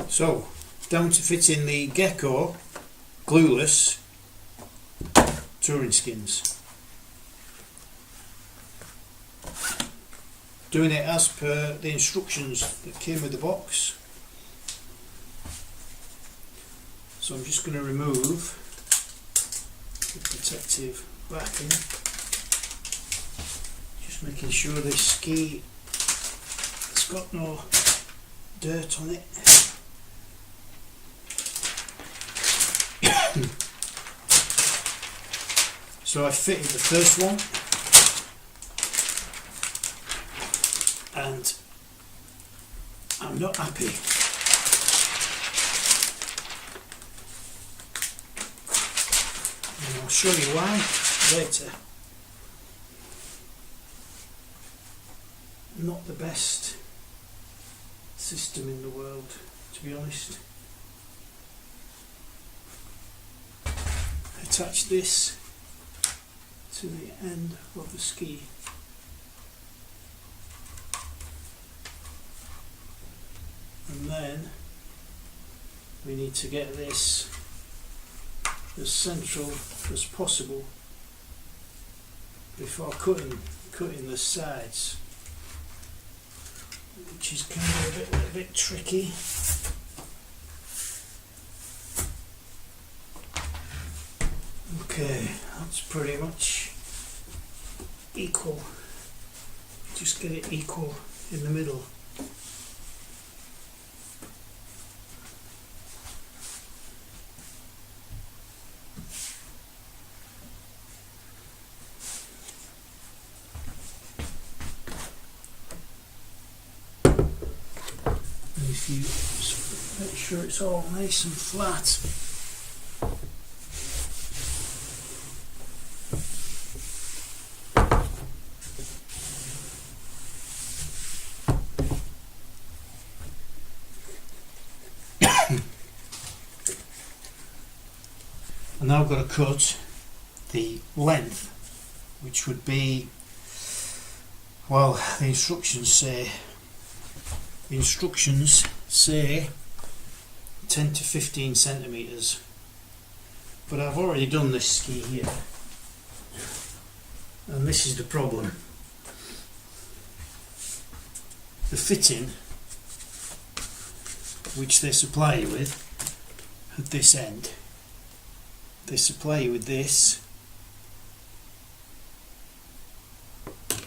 So, down to fitting the Gecko glueless touring skins. Doing it as per the instructions that came with the box. So I'm just going to remove the protective backing, just making sure this ski has got no dirt on it. So I fitted the first one and I'm not happy. And I'll show you why later. Not the best system in the world, to be honest. Attach this to the end of the ski. And then we need to get this as central as possible before cutting the sides, which is kind of a little bit tricky. Okay, that's pretty much equal. Just get it equal in the middle. And if you make sure it's all nice and flat. And now I've got to cut the length, which would be, well, the instructions say 10 to 15 centimeters, but I've already done this ski here, and this is the problem. The fitting, which they supply you with at this end, they supply you with this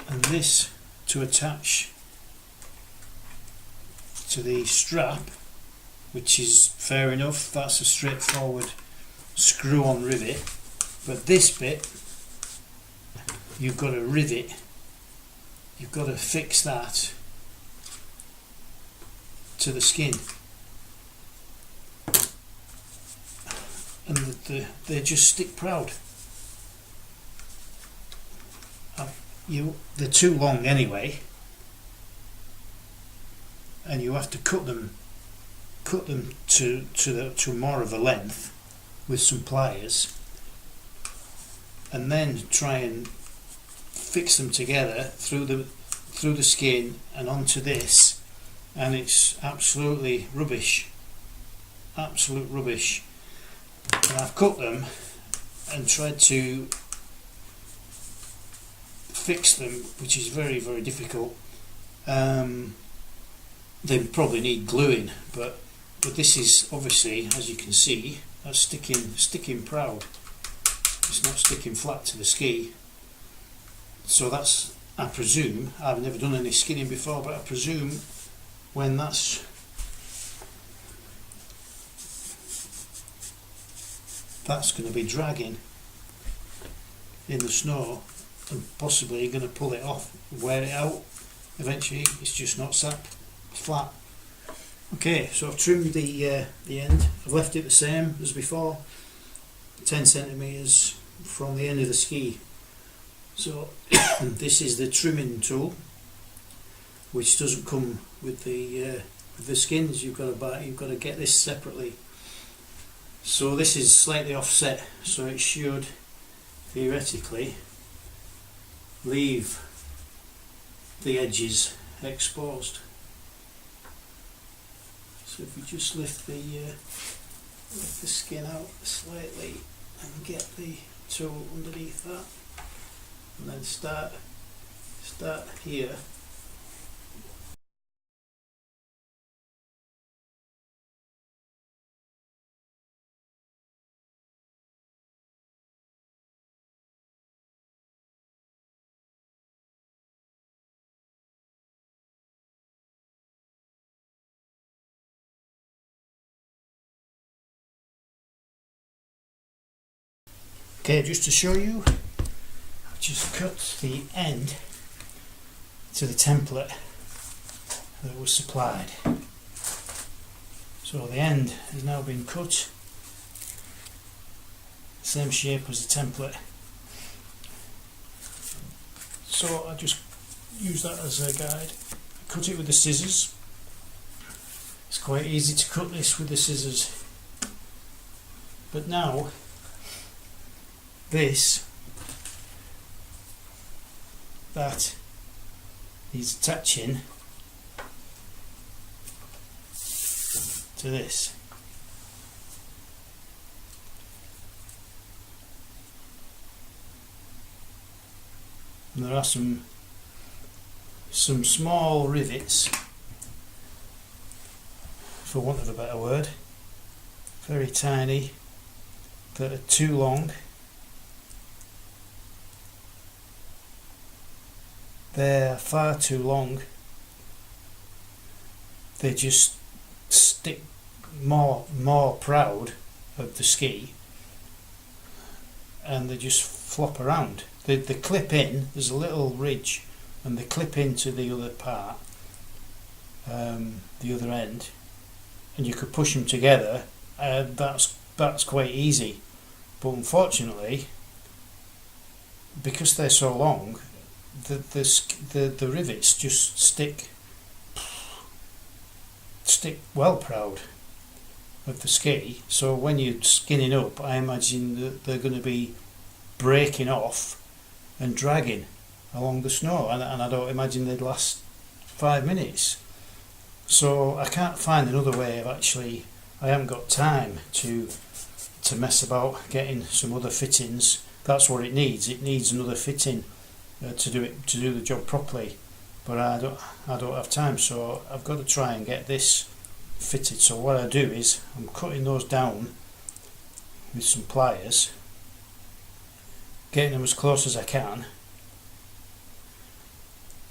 and this to attach to the strap, which is fair enough, that's a straightforward screw on rivet, but this bit you've got to rivet, you've got to fix that to the skin. And they just stick proud. They're too long anyway, and you have to cut them to more of a length with some pliers, and then try and fix them together through the skin and onto this, and it's absolutely rubbish. Absolute rubbish. And I've cut them and tried to fix them, which is very, very difficult. They probably need gluing, but this is obviously, as you can see, that's sticking proud. It's not sticking flat to the ski. So that's, I presume, I've never done any skinning before, but I presume when that's going to be dragging in the snow, and possibly you're going to pull it off, wear it out. Eventually it's just not sat flat. Okay, so I've trimmed the end. I've left it the same as before, 10 centimeters from the end of the ski. So this is the trimming tool, which doesn't come with the skins. You've got to get this separately. So this is slightly offset, so it should theoretically leave the edges exposed. So if we just lift the skin out slightly and get the tool underneath that, and then start here. Okay, just to show you, I've just cut the end to the template that was supplied. So the end has now been cut, same shape as the template. So I just use that as a guide. Cut it with the scissors. It's quite easy to cut this with the scissors. But now this that is attaching to this. And there are some small rivets, for want of a better word, very tiny, that are too long. They're far too long. They just stick more proud of the ski, and they just flop around. They clip in, there's a little ridge, and they clip into the other part, the other end, and you could push them together. That's quite easy, but unfortunately, because they're so long, the rivets just stick well proud of the ski. So when you're skinning up, I imagine that they're going to be breaking off and dragging along the snow, and I don't imagine they'd last 5 minutes. So I can't find another way of actually, I haven't got time to mess about getting some other fittings. That's what it needs. It needs another fitting to do the job properly, but I don't have time, so I've got to try and get this fitted. So what I do is I'm cutting those down with some pliers, getting them as close as I can,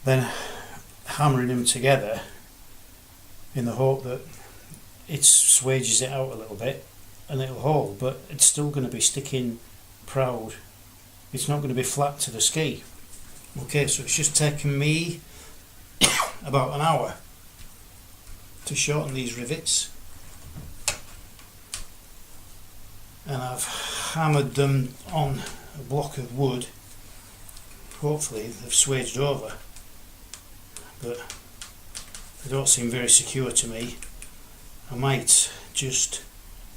then hammering them together in the hope that it swages it out a little bit and it'll hold, but it's still going to be sticking proud. It's not going to be flat to the ski. Okay, so it's just taken me about an hour to shorten these rivets, and I've hammered them on a block of wood. Hopefully they've swaged over, but they don't seem very secure to me. I might just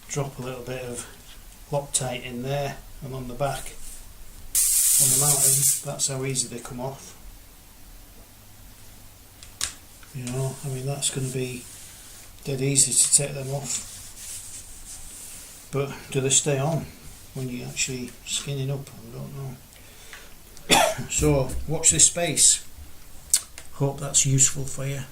drop a little bit of Loctite in there and on the back on the mountain. That's how easy they come off. You know, I mean, that's going to be dead easy to take them off. But do they stay on when you're actually skinning up? I don't know. So watch this space. Hope that's useful for you.